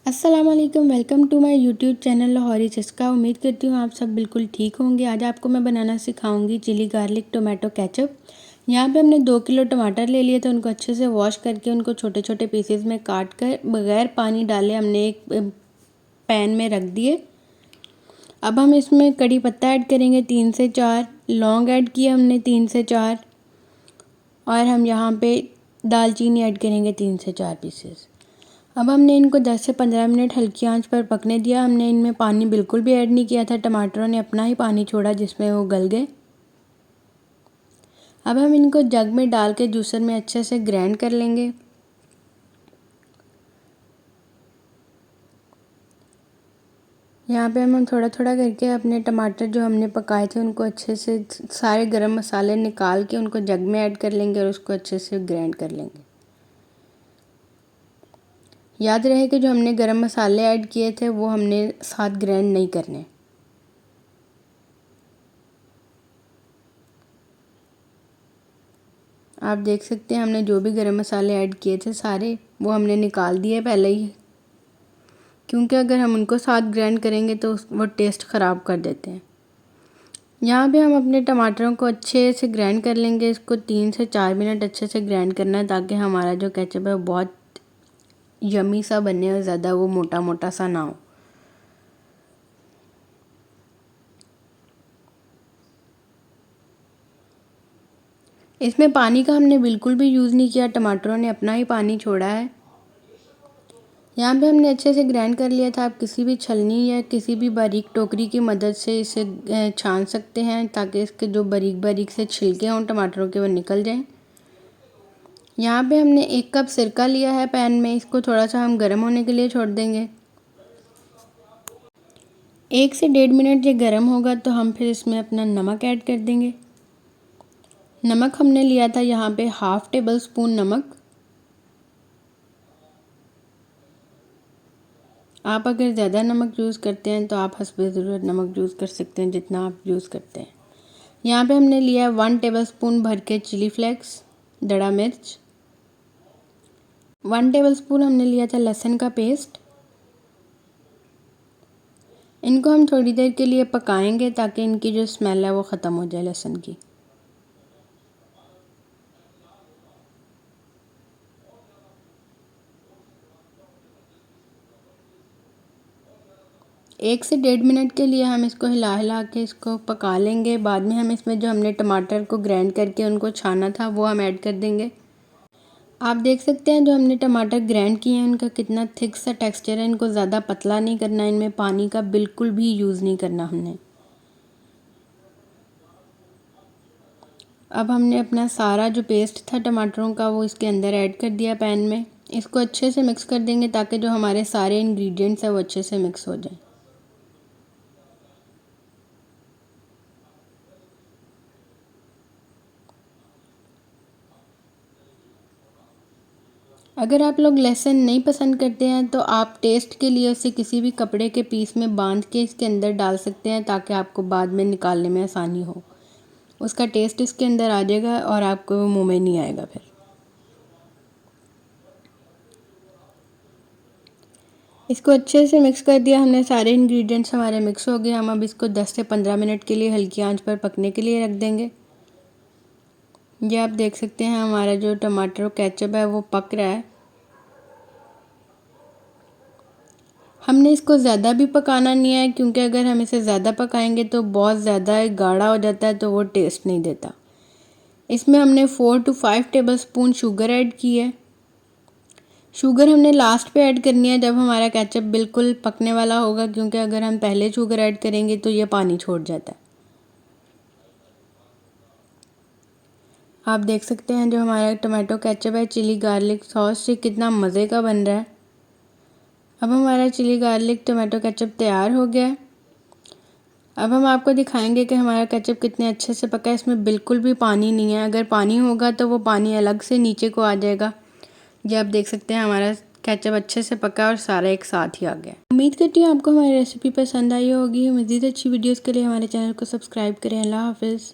अस्सलाम वालेकुम, welcome to my YouTube channel Lahori Chaska. उम्मीद करती हूँ आप सब बिल्कुल ठीक होंगे। आज आपको मैं बनाना सिखाऊंगी चिली गार्लिक टोमेटो केचप। यहाँ पे हमने 2 किलो टमाटर ले लिए थे, उनको अच्छे से वॉश करके उनको छोटे छोटे पीसेस में काट कर बग़ैर पानी डाले हमने एक पैन में रख दिए। अब हम इसमें कड़ी पत्ता ऐड करेंगे 3 से 4, लौंग ऐड किए हमने 3 से 4, और हम यहाँ पे दालचीनी ऐड करेंगे 3 से 4 पीसेस। अब हमने इनको 10 से 15 मिनट हल्की आंच पर पकने दिया। हमने इनमें पानी बिल्कुल भी ऐड नहीं किया था, टमाटरों ने अपना ही पानी छोड़ा जिसमें वो गल गए। अब हम इनको जग में डाल के जूसर में अच्छे से ग्राइंड कर लेंगे। यहाँ पे हम थोड़ा थोड़ा करके अपने टमाटर जो हमने पकाए थे उनको अच्छे से सारे गरम मसाले निकाल के उनको जग में ऐड कर लेंगे और उसको अच्छे से ग्राइंड कर लेंगे। याद रहे कि जो हमने गरम मसाले ऐड किए थे वो हमने साथ ग्राइंड नहीं करने। आप देख सकते हैं हमने जो भी गरम मसाले ऐड किए थे सारे वो हमने निकाल दिए पहले ही, क्योंकि अगर हम उनको साथ ग्राइंड करेंगे तो वो टेस्ट ख़राब कर देते हैं। यहाँ पे हम अपने टमाटरों को अच्छे से ग्राइंड कर लेंगे। इसको 3 से 4 मिनट अच्छे से ग्राइंड करना है ताकि हमारा जो केचप है वो बहुत यमी सा बने और ज़्यादा वो मोटा मोटा सा ना हो। इसमें पानी का हमने बिल्कुल भी यूज़ नहीं किया, टमाटरों ने अपना ही पानी छोड़ा है। यहाँ पे हमने अच्छे से ग्राइंड कर लिया था। आप किसी भी छलनी या किसी भी बारीक टोकरी की मदद से इसे छान सकते हैं ताकि इसके जो बारीक बारीक से छिलके हों टमाटरों के वो निकल जाएं। यहाँ पे हमने 1 कप सिरका लिया है पैन में, इसको थोड़ा सा हम गर्म होने के लिए छोड़ देंगे। 1 से 1.5 मिनट ये गर्म होगा तो हम फिर इसमें अपना नमक ऐड कर देंगे। नमक हमने लिया था यहाँ पे 1/2 टेबल स्पून नमक। आप अगर ज़्यादा नमक यूज़ करते हैं तो आप हस्बे ज़रूरत नमक यूज़ कर सकते हैं जितना आप यूज़ करते हैं। यहाँ पे हमने लिया है 1 टेबल स्पून भर के चिली फ्लेक्स, दड़ा मिर्च। 1 टेबल स्पून हमने लिया था लहसुन का पेस्ट। इनको हम थोड़ी देर के लिए पकाएंगे ताकि इनकी जो स्मेल है वो ख़त्म हो जाए लहसुन की। एक से 1.5 मिनट के लिए हम इसको हिला हिला के इसको पका लेंगे। बाद में हम इसमें जो हमने टमाटर को ग्राइंड करके उनको छाना था वो हम ऐड कर देंगे। आप देख सकते हैं जो हमने टमाटर ग्राइंड किए हैं उनका कितना थिक सा टेक्सचर है। इनको ज़्यादा पतला नहीं करना, इनमें पानी का बिल्कुल भी यूज़ नहीं करना हमने। अब हमने अपना सारा जो पेस्ट था टमाटरों का वो इसके अंदर ऐड कर दिया पैन में। इसको अच्छे से मिक्स कर देंगे ताकि जो हमारे सारे इंग्रेडिएंट्स हैं वो अच्छे से मिक्स हो जाएं। अगर आप लोग लहसुन नहीं पसंद करते हैं तो आप टेस्ट के लिए उसे किसी भी कपड़े के पीस में बांध के इसके अंदर डाल सकते हैं ताकि आपको बाद में निकालने में आसानी हो। उसका टेस्ट इसके अंदर आ जाएगा और आपको वो मुंह में नहीं आएगा। फिर इसको अच्छे से मिक्स कर दिया हमने, सारे इंग्रेडिएंट्स हमारे मिक्स हो गए। हम अब इसको 10 से 15 मिनट के लिए हल्की आंच पर पकने के लिए रख देंगे। ये आप देख सकते हैं हमारा जो टमाटर केचप है वो पक रहा है। हमने इसको ज़्यादा भी पकाना नहीं है क्योंकि अगर हम इसे ज़्यादा पकाएंगे तो बहुत ज़्यादा गाढ़ा हो जाता है तो वो टेस्ट नहीं देता। इसमें हमने 4 to 5 table spoon sugar add की है। शुगर हमने लास्ट पे ऐड करनी है जब हमारा केचप बिल्कुल पकने वाला होगा, क्योंकि अगर हम पहले शुगर ऐड करेंगे तो ये पानी छोड़ जाता है। आप देख सकते हैं जो हमारा टमाटो केचप है चिली गार्लिक सॉस से कितना मज़े का बन रहा है। अब हमारा चिली गार्लिक टमाटो केचप तैयार हो गया है। अब हम आपको दिखाएंगे कि हमारा केचप कितने अच्छे से पका है। इसमें बिल्कुल भी पानी नहीं है, अगर पानी होगा तो वो पानी अलग से नीचे को आ जाएगा। ये आप देख सकते हैं हमारा केचप अच्छे से पका और सारा एक साथ ही आ गया। उम्मीद करती हूँ आपको हमारी रेसिपी पसंद आई होगी। मज़ीद अच्छी वीडियोज़ के लिए हमारे चैनल को सब्सक्राइब करें। अल्लाह हाफिज़।